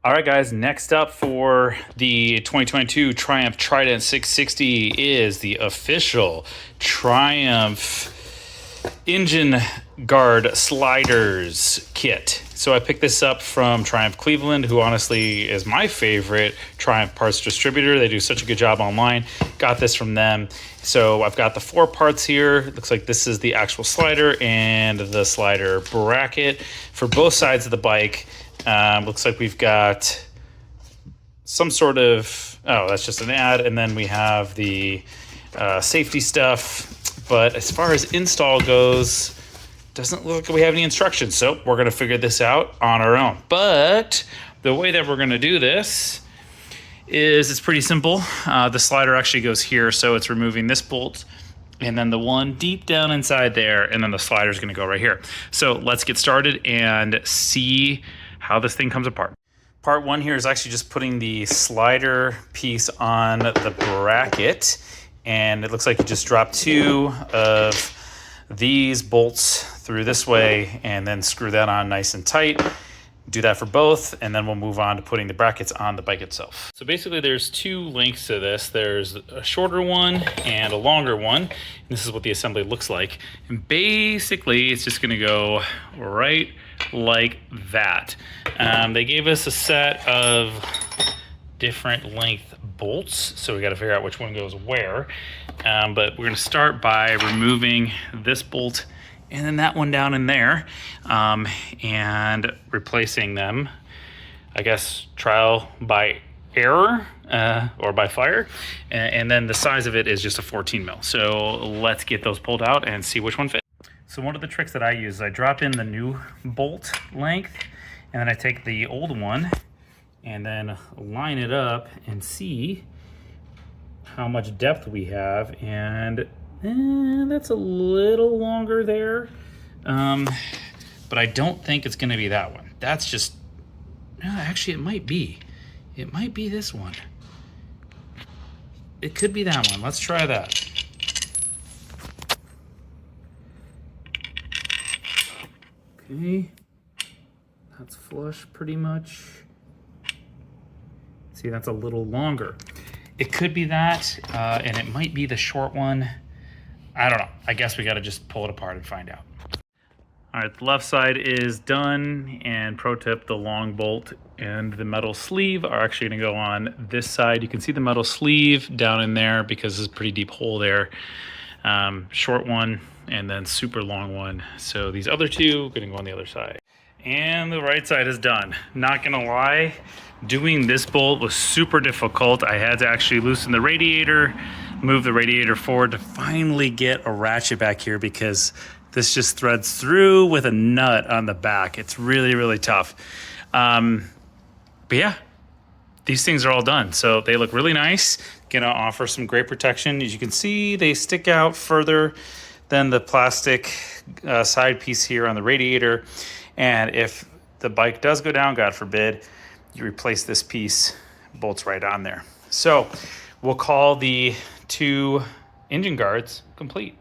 All right, guys, next up for the 2022 Triumph Trident 660 is the official Triumph engine guard sliders kit. So I picked this up from Triumph Cleveland, who honestly is my favorite Triumph parts distributor. They do such a good job online. Got this from them. So I've got the 4 parts here. It looks like this is the actual slider and the slider bracket for both sides of the bike. Looks like we've got some sort of, oh, that's just an ad. And then we have the safety stuff. But as far as install goes, doesn't look like we have any instructions. So we're going to figure this out on our own. But the way that we're going to do this is it's pretty simple. The slider actually goes here. So it's removing this bolt and then the one deep down inside there. And then the slider is going to go right here. So let's get started and see how this thing comes apart. Part 1 here is actually just putting the slider piece on the bracket. And it looks like you just drop 2 of these bolts through this way and then screw that on nice and tight. Do that for both, and then we'll move on to putting the brackets on the bike itself. So basically there's 2 lengths to this. There's a shorter one and a longer one. And this is what the assembly looks like. And basically it's just gonna go right like that. They gave us a set of different length bolts, so we got to figure out which one goes where. But we're going to start by removing this bolt and then that one down in there, and replacing them, I guess, trial by error or by fire. And then the size of it is just a 14 mil. So let's get those pulled out and see which one fits. So one of the tricks that I use is I drop in the new bolt length, and then I take the old one and then line it up and see how much depth we have. And that's a little longer there. But I don't think it's gonna be that one. That's just, no, actually it might be. It might be this one. It could be that one. Let's try that. Okay, that's flush pretty much. See, that's a little longer. It could be that, and it might be the short one. I don't know. I guess we gotta just pull it apart and find out. All right, the left side is done, and pro tip, the long bolt and the metal sleeve are actually gonna go on this side. You can see the metal sleeve down in there because there's a pretty deep hole there. Short one and then super long one. So these other 2 are gonna go on the other side. And the right side is done. Not gonna lie, doing this bolt was super difficult. I had to actually loosen the radiator, move the radiator forward to finally get a ratchet back here because this just threads through with a nut on the back. It's really, really tough. But yeah, these things are all done. So they look really nice. Gonna offer some great protection. As you can see, they stick out further than the plastic side piece here on the radiator. And if the bike does go down, God forbid, you replace this piece, bolts right on there. So we'll call the 2 engine guards complete.